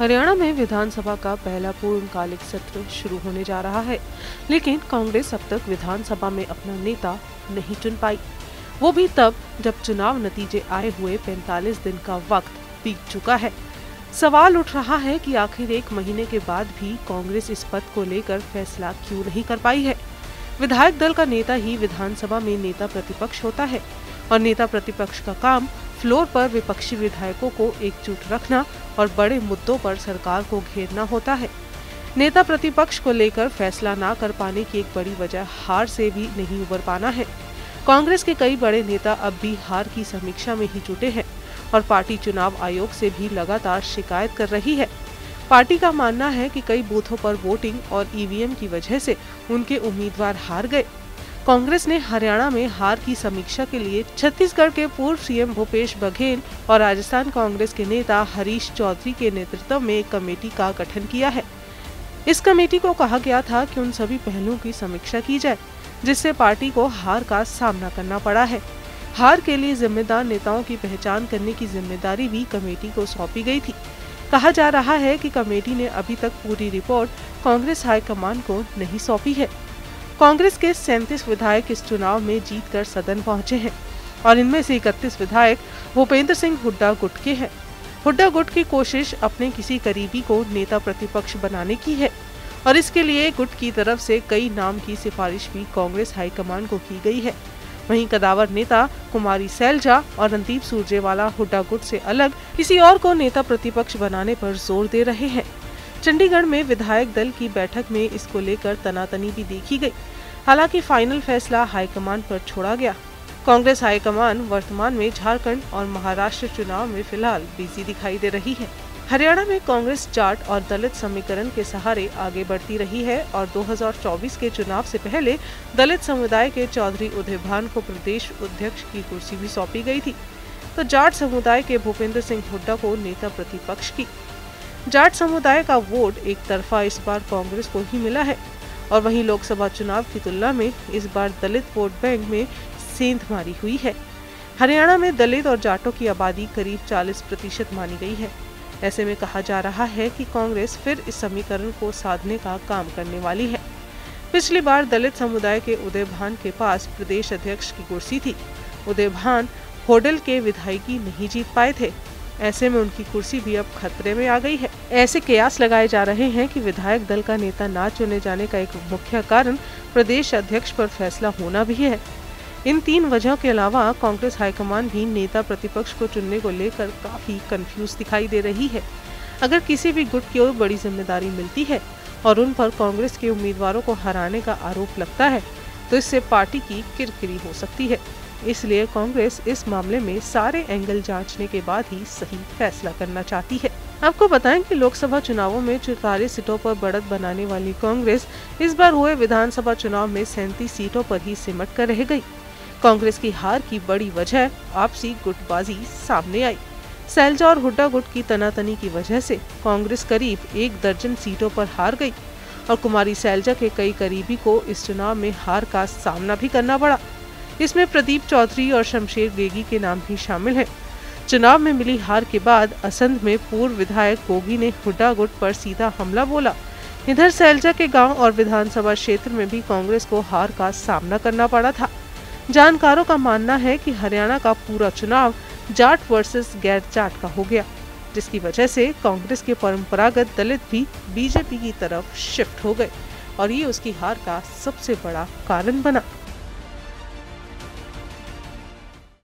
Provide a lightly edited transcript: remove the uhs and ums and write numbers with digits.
हरियाणा में विधानसभा का पहला पूर्णकालिक सत्र शुरू होने जा रहा है, लेकिन कांग्रेस अब तक विधानसभा में अपना नेता नहीं चुन पाई। वो भी तब जब चुनाव नतीजे आए हुए 45 दिन का वक्त बीत चुका है। सवाल उठ रहा है कि आखिर एक महीने के बाद भी कांग्रेस इस पद को लेकर फैसला क्यों नहीं कर पाई है। विधायक दल का नेता ही विधानसभा में नेता प्रतिपक्ष होता है और नेता प्रतिपक्ष का काम फ्लोर पर विपक्षी विधायकों को एकजुट रखना और बड़े मुद्दों पर सरकार को घेरना होता है। नेता प्रतिपक्ष को लेकर फैसला ना कर पाने की एक बड़ी वजह हार से भी नहीं उबर पाना है। कांग्रेस के कई बड़े नेता अब भी हार की समीक्षा में ही जुटे हैं और पार्टी चुनाव आयोग से भी लगातार शिकायत कर रही है। पार्टी का मानना है कि कई बूथों पर वोटिंग और ईवीएम की वजह से उनके उम्मीदवार हार गए। कांग्रेस ने हरियाणा में हार की समीक्षा के लिए छत्तीसगढ़ के पूर्व सीएम भूपेश बघेल और राजस्थान कांग्रेस के नेता हरीश चौधरी के नेतृत्व में एक कमेटी का गठन किया है। इस कमेटी को कहा गया था कि उन सभी पहलुओं की समीक्षा की जाए जिससे पार्टी को हार का सामना करना पड़ा है। हार के लिए जिम्मेदार नेताओं की पहचान करने की जिम्मेदारी भी कमेटी को सौंपी गई थी। कहा जा रहा है कि कमेटी ने अभी तक पूरी रिपोर्ट कांग्रेस हाईकमान को नहीं सौंपी है। कांग्रेस के 37 विधायक इस चुनाव में जीतकर सदन पहुंचे हैं और इनमें से 31 विधायक भूपेंद्र सिंह हुड्डा गुट के हैं। हुड्डा गुट की कोशिश अपने किसी करीबी को नेता प्रतिपक्ष बनाने की है और इसके लिए गुट की तरफ से कई नाम की सिफारिश भी कांग्रेस हाईकमान को की गई है। वहीं कदावर नेता कुमारी सैलजा और रणदीप सुरजेवाला हुड्डा गुट से अलग किसी और को नेता प्रतिपक्ष बनाने पर जोर दे रहे हैं। चंडीगढ़ में विधायक दल की बैठक में इसको लेकर तनातनी भी देखी गई। हालांकि फाइनल फैसला हाईकमान पर छोड़ा गया। कांग्रेस हाईकमान वर्तमान में झारखंड और महाराष्ट्र चुनाव में फिलहाल बिजी दिखाई दे रही है। हरियाणा में कांग्रेस जाट और दलित समीकरण के सहारे आगे बढ़ती रही है और 2024 के चुनाव से पहले दलित समुदाय के चौधरी उदय भान को प्रदेश अध्यक्ष की कुर्सी भी सौंपी गई थी, तो जाट समुदाय के भूपेंद्र सिंह हुड्डा को नेता प्रतिपक्ष की। जाट समुदाय का वोट एक तरफा इस बार कांग्रेस को ही मिला है और वहीं लोकसभा चुनाव की तुलना में इस बार दलित वोट बैंक में सेंधमारी हुई है। हरियाणा में दलित और जाटों की आबादी करीब 40% मानी गई है। ऐसे में कहा जा रहा है कि कांग्रेस फिर इस समीकरण को साधने का काम करने वाली है। पिछली बार दलित समुदाय के उदय भान के पास प्रदेश अध्यक्ष की कुर्सी थी। उदय भान होडल के विधायकी नहीं जीत पाए थे। ऐसे में उनकी कुर्सी भी अब खतरे में आ गई है। ऐसे कयास लगाए जा रहे हैं कि विधायक दल का नेता ना चुने जाने का एक मुख्य कारण प्रदेश अध्यक्ष पर फैसला होना भी है। इन 3 वजहों के अलावा कांग्रेस हाईकमान भी नेता प्रतिपक्ष को चुनने को लेकर काफी कंफ्यूज दिखाई दे रही है। अगर किसी भी गुट की बड़ी जिम्मेदारी मिलती है और उन पर कांग्रेस के उम्मीदवारों को हराने का आरोप लगता है तो इससे पार्टी की किरकिरी हो सकती है। इसलिए कांग्रेस इस मामले में सारे एंगल जांचने के बाद ही सही फैसला करना चाहती है। आपको बताएं कि लोकसभा चुनावों में 44 सीटों पर बढ़त बनाने वाली कांग्रेस इस बार हुए विधानसभा चुनाव में 37 सीटों पर ही सिमट कर रह गई। कांग्रेस की हार की बड़ी वजह आपसी गुटबाजी सामने आई। सैलजा और हुड्डा गुट की तनातनी की वजह से कांग्रेस करीब 1 दर्जन सीटों पर हार गई और कुमारी सैलजा के कई करीबी को इस चुनाव में हार का सामना भी करना पड़ा। इसमें प्रदीप चौधरी और शमशेर गेगी के नाम भी शामिल हैं। चुनाव में मिली हार के बाद असंध में पूर्व विधायक गोगी ने हुड्डा गुट पर सीधा हमला बोला। इधर सैलजा के गांव और विधानसभा क्षेत्र में भी कांग्रेस को हार का सामना करना पड़ा था। जानकारों का मानना है कि हरियाणा का पूरा चुनाव जाट वर्सेस गैर जाट का हो गया, जिसकी वजह से कांग्रेस के परंपरागत दलित भी बीजेपी की तरफ शिफ्ट हो गए और ये उसकी हार का सबसे बड़ा कारण बना।